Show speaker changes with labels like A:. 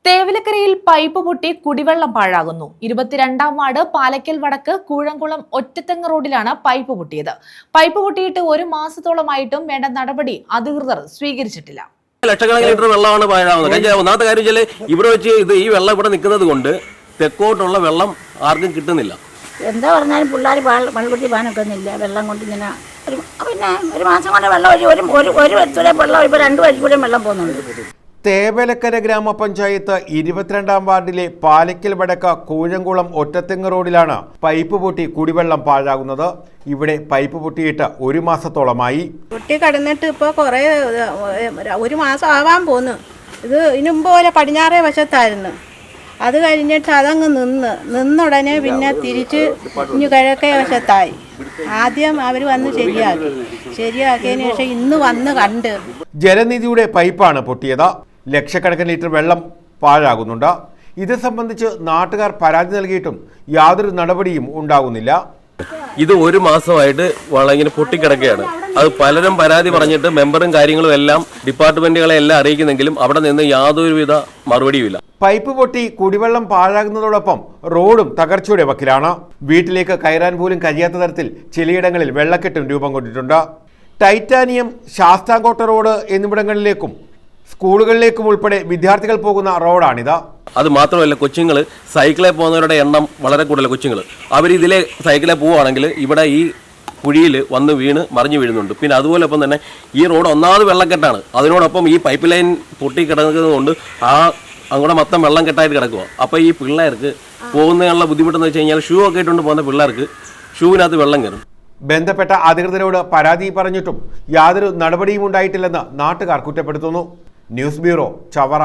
A: തേവലക്കരയിൽ pipe പൊട്ടി കുടിവെള്ളം പാഴാകുന്നു. 22-ാം ward Palakkal വടക്ക് കൂഴംകുളം ഒറ്റത്തെങ്ങ് റോഡിലാണ് പൈപ്പ് പൊട്ടിയത്. പൈപ്പ് പൊട്ടിയിട്ട് ഒരു മാസത്തോളമായിട്ടും വേണ്ട നടപടി അധികൃതർ സ്വീകരിച്ചിട്ടില്ല.
B: ലക്ഷക്കണക്കിന് ലിറ്റർ വെള്ളമാണ് പാഴാകുന്നത്. ഒന്നാമത്തെ കാര്യം വെച്ചാൽ ഇവിടെ വെച്ച് ഈ വെള്ളം ഇവിടെ നിൽക്കുന്നത് കൊണ്ട് തെക്കോട്ടുള്ള വെള്ളം ആർക്കും കിട്ടുന്നില്ല.
C: എന്താ പറഞ്ഞാലും പിള്ളേർ വെള്ളക്കുട്ടി പാനൊക്കുന്നില്ല. വെള്ളം കൊണ്ട് ഇങ്ങനെ പിന്നെ ഒരു മാസം കൊണ്ട് വെള്ളം ഒരു വരിക്കൂടെയും വെള്ളം ഇപ്പോൾ 2 വരിക്കൂടെയും വെള്ളം പോകുന്നുണ്ട്.
D: തേവലക്കര ഗ്രാമപഞ്ചായത്ത് 22-ാം വാർഡിലെ പാലക്കൽ വടക്ക് കൂഴംകുളം ഒറ്റത്തെങ്ങ് റോഡിലാണ് പൈപ്പ് പൊട്ടി കുടിവെള്ളം പാഴാകുന്നത്. ഇവിടെ പൈപ്പ് പൊട്ടിയിട്ട് ഒരു മാസത്തോളമായി.
E: പൊട്ടി കടന്നിട്ട് ഇപ്പോൾ കുറേ ഒരു മാസം ആവാൻ പോന്നു. ഇത് ഇതിനുമ്പ് പോലെ പടിഞ്ഞാറേ വശത്തായിരുന്നു. അത് കഴിഞ്ഞിട്ട് അതങ്ങ് നിന്നുടനെ പിന്നെ തിരിച്ച് ഇനി കിഴക്കേ വശത്തായി. ആദ്യം അവർ വന്ന് ശരിയാക്കിയതിന് ശേഷം ഇന്ന് വന്ന് കണ്ട്.
D: ജലനിധിയുടെ പൈപ്പാണ് പൊട്ടിയത്. ലക്ഷക്കണക്കിന് ലിറ്റർ വെള്ളം പാഴാകുന്നുണ്ട്. ഇത് സംബന്ധിച്ച് നാട്ടുകാർ പരാതി നൽകിയിട്ടും യാതൊരു നടപടിയും ഉണ്ടാകുന്നില്ല.
B: ഇത് ഒരു മാസമായിട്ട് ഇങ്ങനെ പൊട്ടിക്കിടക്കുകയാണ്. അത് പലരും പരാതി പറഞ്ഞിട്ട് മെമ്പറും കാര്യങ്ങളും എല്ലാം ഡിപ്പാർട്ട്മെന്റുകളെ എല്ലാം അറിയിക്കുന്നെങ്കിലും അവിടെ നിന്ന് യാതൊരുവിധ മറുപടിയുമില്ല.
D: പൈപ്പ് പൊട്ടി കുടിവെള്ളം പാഴാകുന്നതോടൊപ്പം റോഡും തകർച്ചയുടെ വക്കിലാണ്. വീട്ടിലേക്ക് കയറാൻ പോലും കഴിയാത്ത തരത്തിൽ ചിലയിടങ്ങളിൽ വെള്ളക്കെട്ടും രൂപം കൊണ്ടിട്ടുണ്ട്. ടൈറ്റാനിയം, ശാസ്താംകോട്ട റോഡ് എന്നിവിടങ്ങളിലേക്കും സ്കൂളുകളിലേക്കും ഉൾപ്പെടെ വിദ്യാർത്ഥികൾ പോകുന്ന റോഡാണിത്.
B: അത് മാത്രമല്ല, കൊച്ചുങ്ങൾ സൈക്കിളിൽ പോകുന്നവരുടെ എണ്ണം വളരെ കൂടുതൽ. കൊച്ചുങ്ങൾ ഇതിലെ സൈക്കിളിൽ പോവുകയാണെങ്കിൽ ഇവിടെ ഈ കുഴിയിൽ വന്ന് വീണ് മറിഞ്ഞു വീഴുന്നുണ്ട്. പിന്നെ അതുപോലൊപ്പം തന്നെ ഈ റോഡ് ഒന്നാമത് വെള്ളക്കെട്ടാണ്. അതിനോടൊപ്പം ഈ പൈപ്പ് ലൈൻ പൊട്ടി കിടക്കുന്നത് കൊണ്ട് അങ്ങോട്ട് മൊത്തം വെള്ളം കെട്ടായിട്ട് കിടക്കുക. അപ്പോൾ ഈ പിള്ളേർക്ക് പോകുന്നതിനുള്ള ബുദ്ധിമുട്ടെന്ന് വെച്ച് കഴിഞ്ഞാൽ ഷൂ ഒക്കെ ഇട്ടുകൊണ്ട് പോകുന്ന പിള്ളേർക്ക് ഷൂവിനകത്ത് വെള്ളം കയറും.
D: ബന്ധപ്പെട്ട അധികൃതരോട് പരാതി പറഞ്ഞിട്ടും യാതൊരു നടപടിയും ഉണ്ടായിട്ടില്ലെന്ന് നാട്ടുകാർ കുറ്റപ്പെടുത്തുന്നു. News bureau, Chavara.